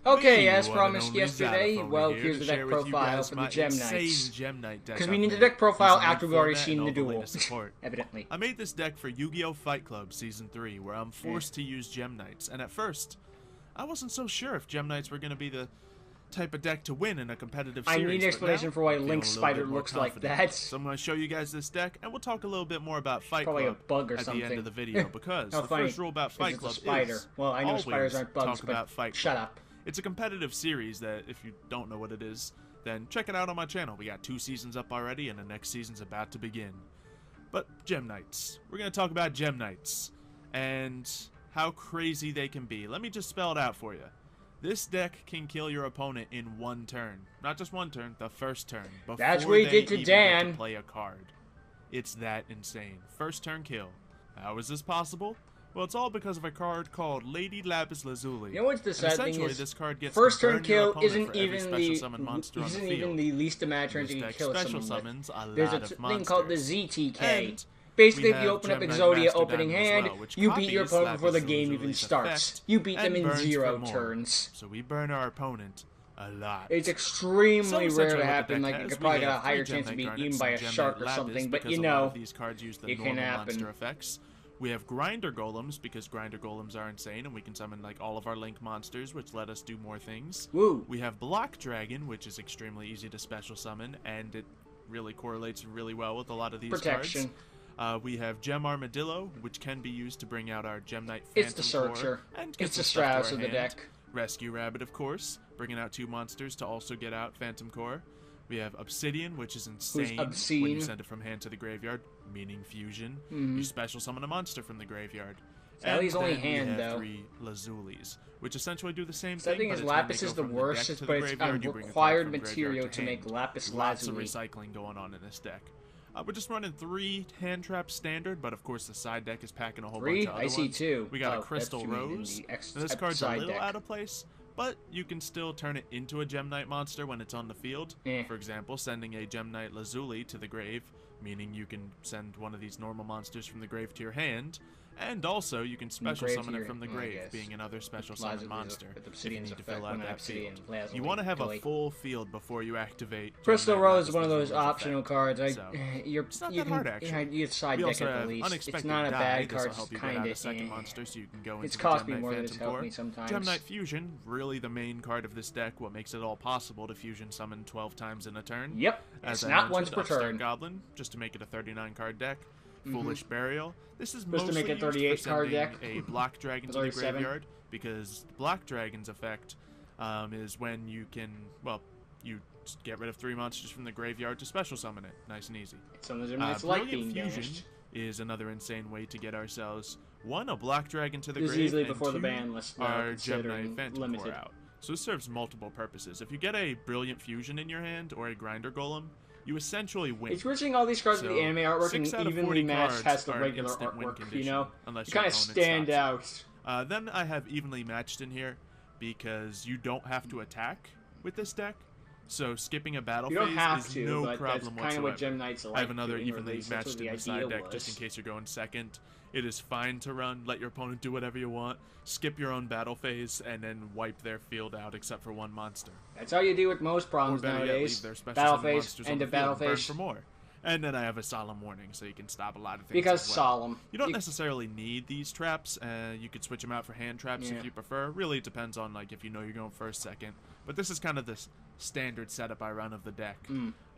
Okay, as promised yesterday, well, here's the deck profile for the Gem Knights. Because we need the deck profile after we've already seen the duel, evidently. I made this deck for Yu-Gi-Oh! Fight Club Season 3, where I'm forced to use Gem Knights, and at first, I wasn't so sure if Gem Knights were going to be the type of deck to win in a competitive series. I need an explanation for why Link Spider looks like that. So I'm going to show you guys this deck, and we'll talk a little bit more about Fight Probably Club a bug or at something. the end of the video, because the funny, first rule about Fight Club spider. is well, I know spiders aren't bugs, talk about but Fight Club. shut up. It's a competitive series that, if you don't know what it is, then check it out on my channel. We got 2 seasons up already, and the next season's about to begin. But Gem Knights. We're going to talk about Gem Knights and how crazy they can be. Let me just spell it out for you. This deck can kill your opponent in 1 turn. Not just 1 turn, the first turn. That's what he did to Dan. Get to play a card. It's that insane. First turn kill. How is this possible? Well, it's all because of a card called Lady Lapis Lazuli. You know what's the sad thing is? This card gets first turn kill isn't even the least amount of turns you can kill someone with. There's a thing called the ZTK. Basically, if you open up Exodia opening hand, you beat your opponent before the game even starts. You beat them in 0 turns. So we burn our opponent a lot. It's extremely rare to happen. Like, you could probably get a higher chance of being eaten by a shark or something, but you know, it can happen. We have Grinder Golems, because Grinder Golems are insane, and we can summon like all of our Link monsters, which let us do more things. Woo. We have Block Dragon, which is extremely easy to special summon, and it really correlates really well with a lot of these Protection. cards. We have Gem Armadillo, which can be used to bring out our Gem Knight Phantom It's the Searcher. And it's the Strauss of the deck. Rescue Rabbit, of course, bringing out 2 monsters to also get out Phantom Core. We have Obsidian, which is insane when you send it from hand to the graveyard, meaning fusion. You special summon a monster from the graveyard. And he's only hand, we have though. 3 Lazulis, which essentially do the same thing. The thing is, Lapis is the worst, but it's a required material to make Lapis Lazuli. Lazuli. Lots of recycling going on in this deck. We're just running 3 hand traps standard, but of course the side deck is packing a whole bunch of other I see ones. 2. We got a Crystal Rose, and this card's a little out of place, but you can still turn it into a Gem Knight monster when it's on the field. For example, sending a Gem Knight Lazuli to the grave, meaning you can send one of these normal monsters from the grave to your hand, and also you can special summon it from the grave, being another special summon monster if you need to fill out that field. You want to have a full field before you activate. Crystal Rose is one of those optional cards. It's not that hard, actually. You side deck at the least. It's not a bad card, it's kind of monster, so you can go into it's cost me more than it's helped me sometimes. Gem Knight Fusion, really the main card of this deck, what makes it all possible to fusion summon 12 times in a turn. Yep, it's not once per turn. Goblin, just to make it a 39 card deck. Foolish Burial. This is supposed to make a 38 card deck. A Block Dragon to the graveyard, because Block Dragon's effect is when you can, well, you get rid of 3 monsters from the graveyard to special summon it. Nice and easy. Some of them it's like being Fusion is another insane way to get ourselves 1, a Block Dragon to the grave, easily and before 2, the ban list, our Gem Knight Phantom Core out. So this serves multiple purposes. If you get a Brilliant Fusion in your hand or a Grinder Golem, you essentially win. It's switching all these cards with the anime artwork and evenly matched has the regular artwork, you know? You kind of stand out. Then I have Evenly Matched in here because you don't have to attack with this deck. So skipping a battle phase is no problem whatsoever. Kind of what Gem Knights like. I have another Evenly Matched in the side deck just in case you're going second. It is fine to run, let your opponent do whatever you want, skip your own battle phase, and then wipe their field out except for 1 monster. That's how you deal with most problems nowadays. Battle phase, end of battle phase. For more. And then I have a Solemn Warning, so you can stop a lot of things. Because as well. solemn. You don't necessarily need these traps. You could switch them out for hand traps if you prefer. Really, it depends on like if you know you're going first, second. But this is kind of the standard setup I run of the deck.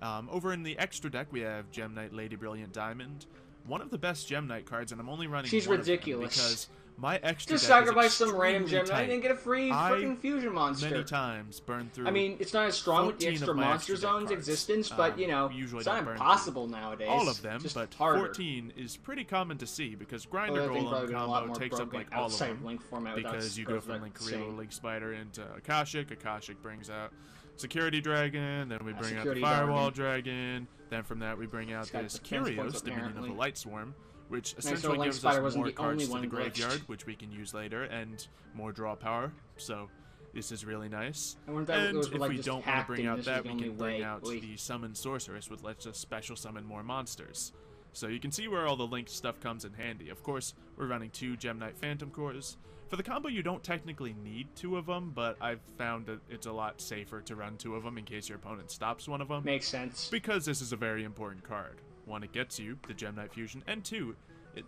Over in the extra deck, we have Gem Knight Lady Brilliant Diamond. One of the best Gem Knight cards, and I'm only running She's one ridiculous. Because my extra just deck sacrifice is some random Gem tight. Knight and get a free freaking fusion monster. Many times burn through. I mean, it's not as strong with the extra monster zone's existence, but you know, it's not impossible nowadays. All of them, just but harder. 14 is pretty common to see because Grinder Golem combo takes up like all of them. Link format because you go from Link Creator, Link Spider into Akashic. Akashic brings out Security Dragon, then we bring out the Firewall Dragon. Then from that we bring out this Curios, Dominion of the Light Swarm, which essentially gives us more cards to the graveyard, which we can use later, and more draw power. So this is really nice. And if we don't want to bring out that, we can bring out the Summon Sorceress, which lets us special summon more monsters. So you can see where all the linked stuff comes in handy. Of course, we're running 2 Gem Knight Phantom Cores. For the combo, you don't technically need 2 of them, but I've found that it's a lot safer to run 2 of them in case your opponent stops one of them. Makes sense. Because this is a very important card. 1, it gets you the Gem Knight Fusion, and 2,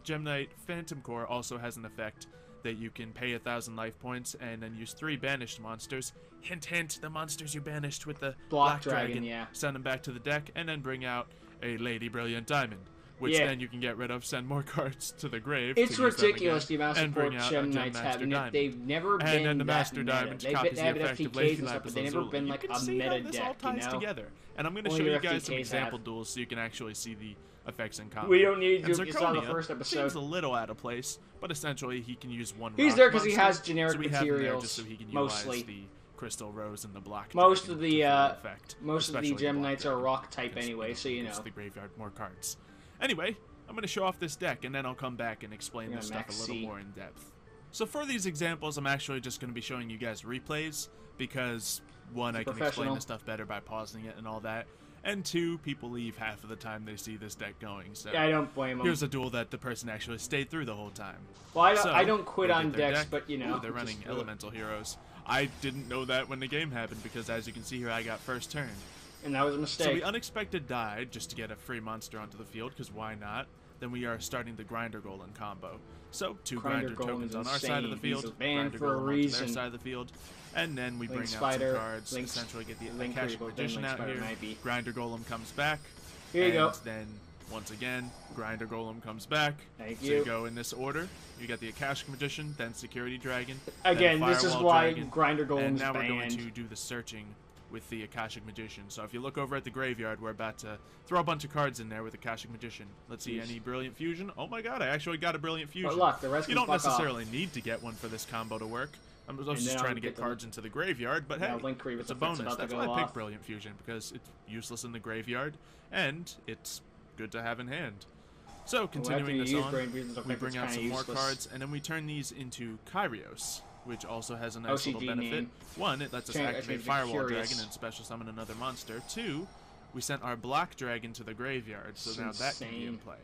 Gem Knight Phantom Core also has an effect that you can pay 1,000 life points and then use 3 banished monsters. Hint, hint, the monsters you banished with the Black Dragon, yeah. Send them back to the deck, and then bring out a Lady Brilliant Diamond, which then you can get rid of, send more cards to the grave. It's ridiculous the amount of support Gem Knights have, and they've never been and then the Master that Diamond meta. copies They've the effect of FTKs Lady and stuff, but Lapis they've never been like a meta deck, all ties together. And I'm going to show you guys some example duels so you can actually see the effects in combo. We don't need to do this on the first episode. Seems a little out of place, but essentially he can use 1 He's rock there because he monster, has generic so we materials, have him there just so he can mostly. utilize the Crystal Rose and the Black Most Dragon of the effect, most of the Gem Knights are rock type anyway, so you know. The graveyard more cards. Anyway, I'm going to show off this deck, and then I'll come back and explain this stuff a little more in depth. So for these examples, I'm actually just going to be showing you guys replays, because 1, I can explain the stuff better by pausing it and all that, and 2, people leave half of the time they see this deck going, so yeah, I don't blame them. Here's a duel that the person actually stayed through the whole time. Well, I don't quit on decks, but you know. Ooh, they're running Elemental Heroes. I didn't know that when the game happened, because as you can see here, I got first turn. And that was a mistake. So we unexpected died just to get a free monster onto the field, because why not? Then we are starting the Grinder Golem combo. So 2 Grinder tokens on our side of the field, Grinder Golem on their side of the field, and then we bring out 2 cards, essentially get the Akashic Magician out here, Grinder Golem comes back, here you go. Then once again, Grinder Golem comes back. Thank you. So you go in this order. You get the Akashic Magician, then Security Dragon. Again, this is why Dragon, Grinder Golem and is now banned. we're going to do the searching with the Akashic Magician. So if you look over at the graveyard, we're about to throw a bunch of cards in there with Akashic Magician. Let's see, any Brilliant Fusion? Oh my god, I actually got a Brilliant Fusion. But luck, the rest you don't necessarily need to get one for this combo to work. I was just trying to get cards into the graveyard, but hey, it's a bonus. That's why I picked Brilliant Fusion, because it's useless in the graveyard, and it's good to have in hand. So, continuing this on, we bring out some more cards, and then we turn these into Kyrios, which also has a nice little benefit. 1, it lets us activate Firewall Dragon and special summon another monster. 2, we sent our Black Dragon to the graveyard, so now that can be in play.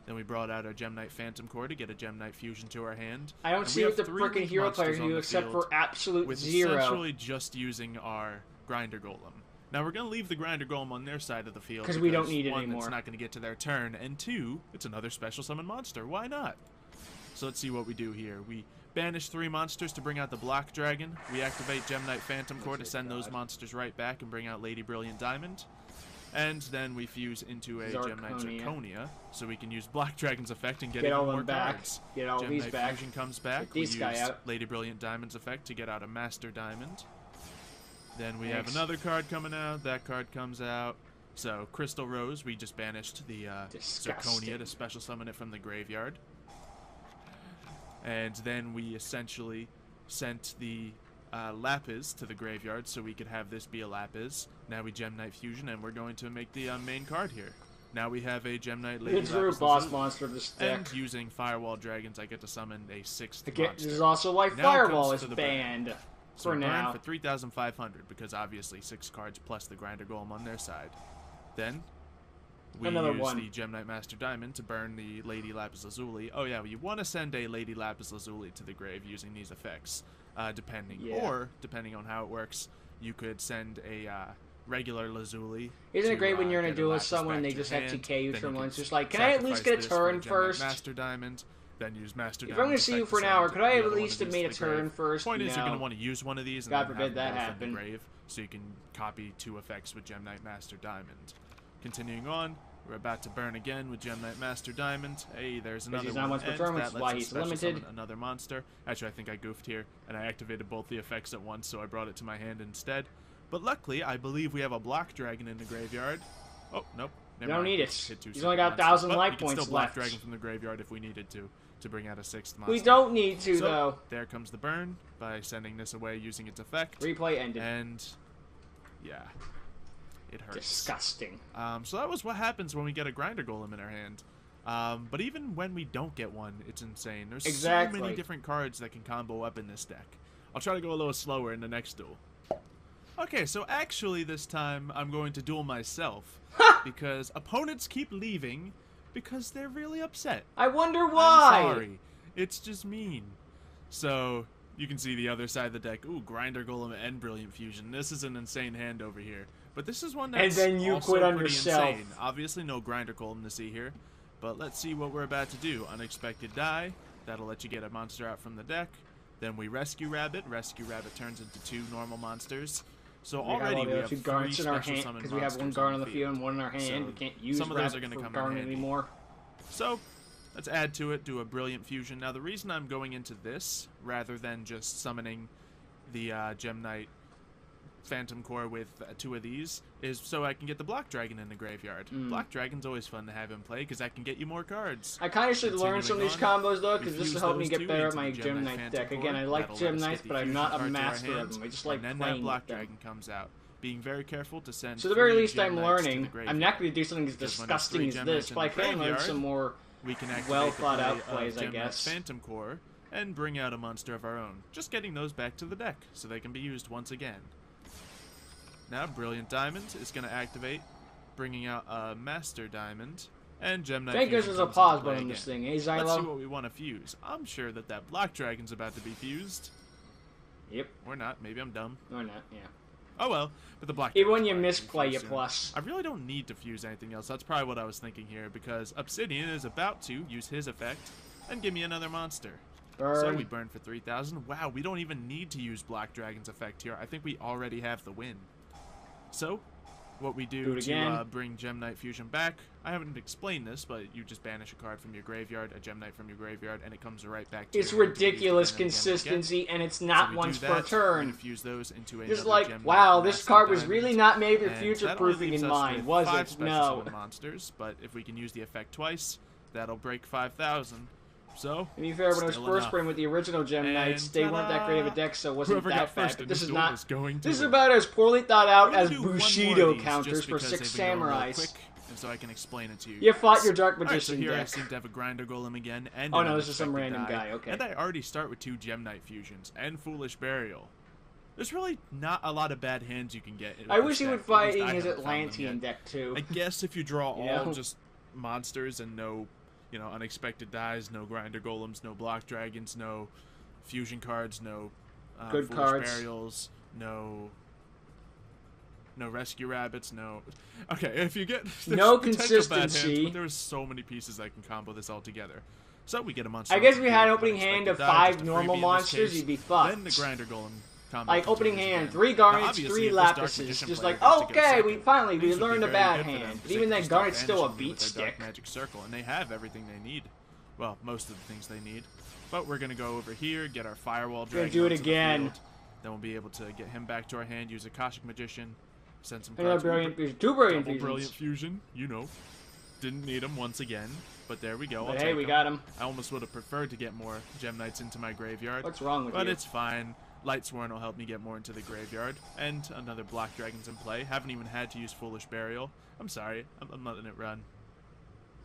Then we brought out our Gem Knight Phantom Core to get a Gem Knight Fusion to our hand. I don't see what the frickin' hero players do except for absolute with zero. Essentially just using our Grinder Golem. Now we're going to leave the Grinder Golem on their side of the field because we don't need it 1, anymore. It's not going to get to their turn, and 2, it's another special summon monster. Why not? So let's see what we do here. We banish 3 monsters to bring out the Black Dragon. We activate Gem Knight Phantom Core to send those monsters right back and bring out Lady Brilliant Diamond. And then we fuse into a Gem Knight Zirconia, so we can use Black Dragon's effect and get even more cards. Get all these back. Fusion comes back. We use Lady Brilliant Diamond's effect to get out a Master Diamond. Then we have another card coming out. That card comes out. So Crystal Rose, we just banished the Zirconia to special summon it from the graveyard. And then we essentially sent the Lapis to the graveyard so we could have this be a Lapis. Now we Gem Knight Fusion, and we're going to make the main card here. Now we have a Gem Knight Lady Lapis boss monster of this deck. And using Firewall Dragons, I get to summon a 6th monster. This is also why now Firewall is banned. So for now. For 3,500, because obviously 6 cards plus the Grinder Golem on their side. Then we use the Gem Knight Master Diamond to burn the Lady Lapis Lazuli. Oh yeah, you want to send a Lady Lapis Lazuli to the grave using these effects, depending. Or, depending on how it works, you could send a regular Lazuli. Isn't it great when you're in a duel with someone and they just FTK you from once? Just like, can I at least get a turn first? Master Diamond. Then use Master Diamond. If I'm going to see you for an hour, could I have at least have made a turn first? Point is, you're going to want to use one of these and God forbid that happen. In the grave, so you can copy 2 effects with Gem Knight Master Diamond. Continuing on, we're about to burn again with Gem Knight Master Diamond. Hey, there's another he's not one. Once per turn, which is why he's limited. Another monster. Actually, I think I goofed here, and I activated both the effects at once, so I brought it to my hand instead. But luckily, I believe we have a Black Dragon in the graveyard. Oh, nope. You don't need it. He's only got 1,000 life points left. Black Dragon from the graveyard if we needed to bring out a 6th monster. We don't need to, though. There comes the burn by sending this away using its effect. Replay ended. And, yeah. It hurts. Disgusting. So that was what happens when we get a Grinder Golem in our hand. But even when we don't get one, it's insane. There's so many different cards that can combo up in this deck. I'll try to go a little slower in the next duel. Okay, so actually this time I'm going to duel myself. Because opponents keep leaving Because they're really upset. I wonder why. I'm sorry. It's just mean. So, you can see the other side of the deck. Ooh, Grinder Golem and Brilliant Fusion. This is an insane hand over here. But this is one that's and then you also quit on pretty yourself. insane. Obviously no Grinder Golem to see here. But let's see what we're about to do. Unexpected die. That'll let you get a monster out from the deck. Then we Rescue Rabbit. Rescue Rabbit turns into 2 normal monsters. So already we have 3 guards in our special hand summon because we have 1 guard on the field and 1 in our hand. So we can't use some of those Rabbit are going to come guard in handy anymore. So let's add to it, do a Brilliant Fusion. Now the reason I'm going into this rather than just summoning the Gem Knight Phantom Core with 2 of these is so I can get the Black Dragon in the graveyard. Black Dragon's always fun to have in play because that can get you more cards. I kind of should learn some of these combos though, because this will help me get better at my Gem Knight deck. Again, I like Gem Knights, but I'm not a master of them. I just like playing that Black with them. Dragon comes out. Being very careful to send. So at the very least, I'm learning. I'm not going to do something as disgusting as this, but I can learn some more well thought out plays, I guess. Phantom Core and bring out a monster of our own. Just getting those back to the deck so they can be used once again. Now, Brilliant Diamond is going to activate, bringing out a Master Diamond, and Gem Knight. Thank goodness there's a pause button on this thing, eh, Xylo? Let's see what we want to fuse. I'm sure that Black Dragon's about to be fused. Yep. Or not. Maybe I'm dumb. Or not, yeah. Oh well, but the Black Even when you misplay, you plus. I really don't need to fuse anything else. That's probably what I was thinking here, because Obsidian is about to use his effect and give me another monster. Burn. So we burn for 3,000. Wow, we don't even need to use Black Dragon's effect here. I think we already have the win. So, what we do to bring Gem Knight Fusion back, I haven't explained this, but you just banish a card from your graveyard, a Gem Knight from your graveyard, and it comes right back to It's ridiculous consistency, and it's not once per turn. Fuse those into it's like, wow, this card was really not made with future-proofing in mind, was it? No. Monsters, but if we can use the effect twice, that'll break 5,000. So, to be fair, when I was first playing with the original Gem Knights, they weren't that great of a deck, so it wasn't that bad. But this is not. This is about as poorly thought out as Bushido counters for 6 Samurais. And so I can explain it to you. You fought your Dark Magician so here deck. I seem to have a Grinder Golem again, and oh no, this is some random guy. Okay. And I already start with 2 Gem Knight Fusions and Foolish Burial. There's really not a lot of bad hands you can get. I wish he would fight in his Atlantean deck too. I guess if you draw all just monsters and no, you know, unexpected dies, no Grinder Golems, no Block Dragons, no fusion cards, no good Foolish cards, Burials, no Rescue Rabbits, no. Okay, if you get no consistency, hands, but there's so many pieces that can combo this all together. So we get a monster. I guess if we had an opening hand of 5 normal monsters, you'd be fucked. Then the Grinder Golem combo. Like opening hand, 3 Garnets, 3 Lapises. Just like, okay, we learned a bad hand. But even then, Garnet's still a beat stick. Magic Circle, and they have everything they need. Well, most of the things they need. But we're gonna go over here, get our Firewall Dragon. We're gonna do it again. Then we'll be able to get him back to our hand. Use Akashic Magician. Send some cards. 2 Brilliant Fusion. You know, didn't need him once again. But there we go. But hey, we got him. I almost would have preferred to get more Gem Knights into my graveyard. What's wrong with you? But it's fine. Lightsworn will help me get more into the graveyard. And another Black Dragon's in play. Haven't even had to use Foolish Burial. I'm sorry. I'm letting it run.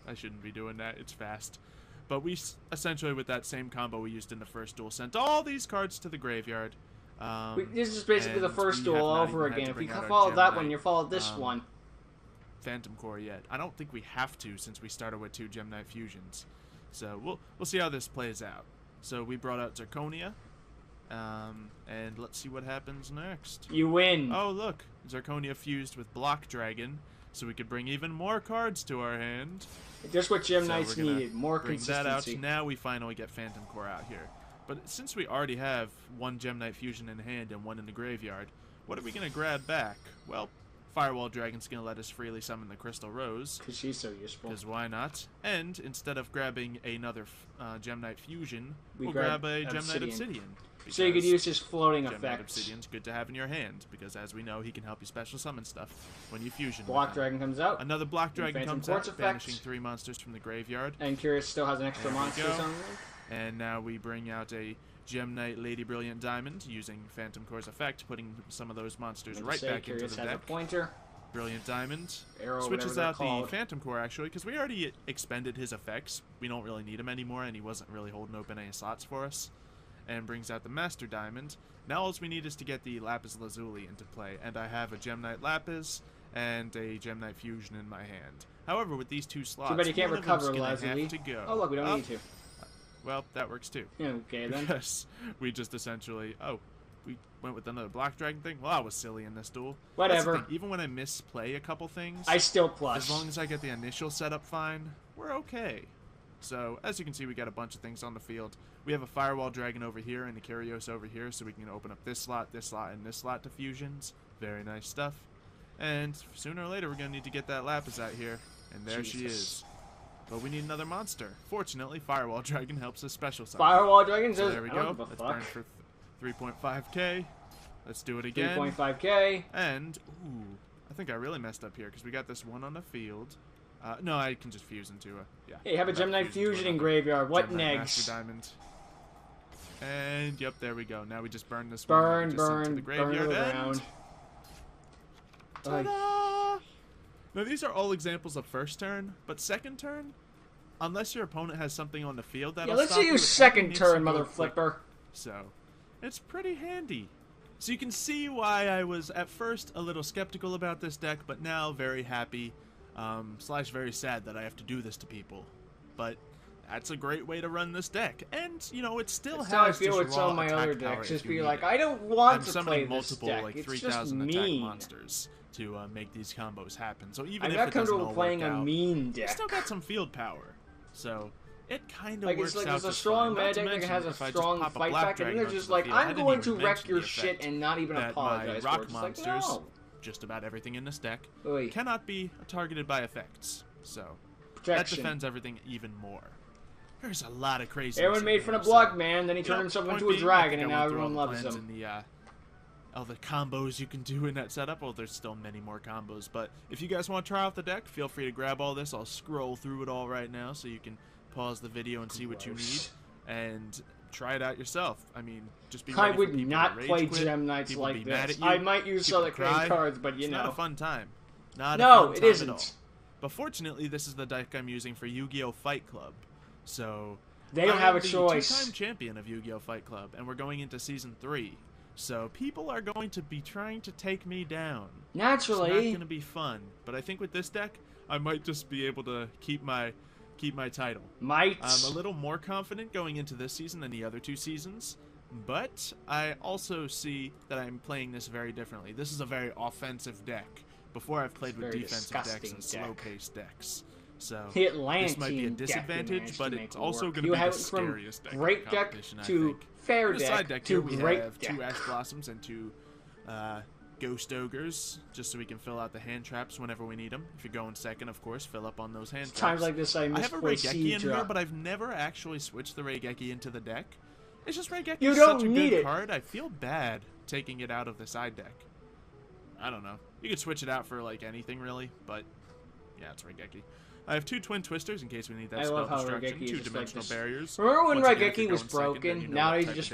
I shouldn't be doing that. It's fast. But we essentially, with that same combo we used in the first duel, sent all these cards to the graveyard. This is basically the first duel all over again. If you followed that one, you followed this one. Phantom Core yet. I don't think we have to since we started with 2 Gem Knight Fusions. So we'll see how this plays out. So we brought out Zirconia. And let's see what happens next. You win. Oh, look. Zirconia fused with Block Dragon, so we could bring even more cards to our hand. Just what Gem Knights needed. More consistency. Bring that out. Now we finally get Phantom Core out here. But since we already have 1 Gem Knight Fusion in hand and 1 in the graveyard, what are we going to grab back? Well, Firewall Dragon's going to let us freely summon the Crystal Rose. Because she's so useful. Because why not? And instead of grabbing another Gem Knight Fusion, we'll grab a Gem Knight Obsidian. So you could use his floating Gem Knight effects. Obsidian's good to have in your hand, because as we know, he can help you special summon stuff when you fusion. Block Dragon comes out. Another Block Dragon comes out, banishing 3 monsters from the graveyard. And Curious still has an extra monster or something. And now we bring out a Gem Knight Lady Brilliant Diamond, using Phantom Core's effect, putting some of those monsters right back into the deck. A pointer. Brilliant Diamond. Arrow, switches out the Phantom Core, actually, because we already expended his effects. We don't really need him anymore, and he wasn't really holding open any slots for us. And brings out the Master Diamond. Now all we need is to get the Lapis Lazuli into play, and I have a Gem Knight Lapis and a Gem Knight Fusion in my hand. However, with these 2 slots, but you can't recover, have to go. Oh, look, we don't need to. Well, that works too. Okay, then. Because we just essentially... Oh, we went with another Black Dragon thing? Well, that was silly in this duel. Whatever. Even when I misplay a couple things... I still plus. As long as I get the initial setup fine, we're okay. So, as you can see, we got a bunch of things on the field. We have a Firewall Dragon over here and a Yugioh over here, so we can open up this slot, and this slot to fusions. Very nice stuff. And sooner or later, we're going to need to get that Lapis out here. And there she is. But we need another monster. Fortunately, Firewall Dragon helps us special summon. Firewall Dragon says, there we go. Let's burn for 3.5k. Let's do it again. 3.5k. And, ooh, I think I really messed up here because we got this one on the field. No, I can just fuse into a... Yeah. Hey, have a Gem Knight Fusion in graveyard. What Gem Knight next? Master Diamond. And, yep, there we go. Now we just burn this burn, one. Burn to the graveyard to the ground. Ta-da! Now, these are all examples of first turn, but second turn, unless your opponent has something on the field that'll let's stop see you second turn, mother flipper. So, it's pretty handy. So you can see why I was at first a little skeptical about this deck, but now very happy, / very sad that I have to do this to people. But that's a great way to run this deck, and you know it still has. How I feel with some of my other decks. Just be like, I don't want to play multiple, this deck. Like it's 3,000 just attack mean. Monsters to make these combos happen. So even I'm if not it doesn't all playing work a out, mean deck. you still got some field power. So it kind of like, works it's like out there's a just strong fine. meta deck that has a strong fight back, and then they're just like, I'm going to wreck your shit and not even apologize for it. It's like, no. Just about everything in this deck Oy. cannot be targeted by effects. So Protection. that defends everything even more. There's a lot of crazy. Everyone made fun of Block Man, then he turned himself into a dragon, and now everyone loves him. All the combos you can do in that setup. Well, there's still many more combos, but if you guys want to try out the deck, feel free to grab all this. I'll scroll through it all right now so you can pause the video and see what you need and try it out yourself. I mean, just be ready I would for people not to play rage quit, Gem Knights people like be mad this. at you, I might use people other cry. cards, but you It's know. not a fun time. Not no, a fun it time isn't. At all. But fortunately, this is the deck I'm using for Yu-Gi-Oh! Fight Club. So they don't have a I'm choice. the two-time champion of Yu-Gi-Oh! Fight Club, and we're going into Season 3. So people are going to be trying to take me down. Naturally. It's not going to be fun. But I think with this deck, I might just be able to keep my title. Might. I'm a little more confident going into this season than the other 2 seasons. But I also see that I'm playing this very differently. This is a very offensive deck. Before I've played with defensive decks and slow-paced decks. So this might be a disadvantage, but it's also going to be the scariest deck. Great deck to fair deck to great deck. 2 Ash Blossoms and 2 Ghost Ogres, just so we can fill out the hand traps whenever we need them. If you're going second, of course, fill up on those hand traps. Times like this, I have a Raigeki in here, but I've never actually switched the Raigeki into the deck. It's just Raigeki is such a good card. I feel bad taking it out of the side deck. I don't know. You could switch it out for like anything really, but yeah, it's Raigeki. I have 2 Twin Twisters in case we need that spell destruction. 2 dimensional barriers. Remember when Raigeki was broken? Nowadays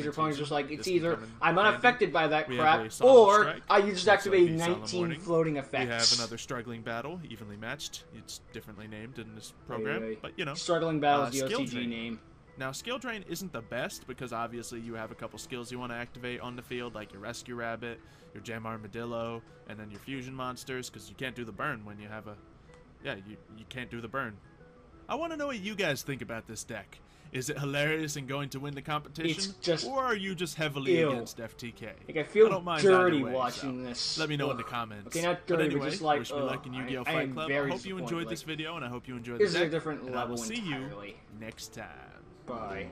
your opponent's just like, it's either I'm unaffected by that crap, or I just activate 19 floating effects. We have another Struggling Battle, evenly matched. It's differently named in this program, but you know. Struggling Battle is the OCG name. Now, Skill Drain isn't the best because obviously you have a couple skills you want to activate on the field, like your Rescue Rabbit, your Gem Armadillo, and then your Fusion Monsters, because you can't do the burn when you have a... Yeah, you can't do the burn. I want to know what you guys think about this deck. Is it hilarious and going to win the competition? Or are you just heavily against FTK? Like, I feel dirty watching this. Let me know in the comments. Okay, not dirty, anyway, but just like, wish me luck in Yu-Gi-Oh! Fight Club. I hope you enjoyed this video, and I hope you enjoyed the deck. This is a different level entirely. See you next time. Bye.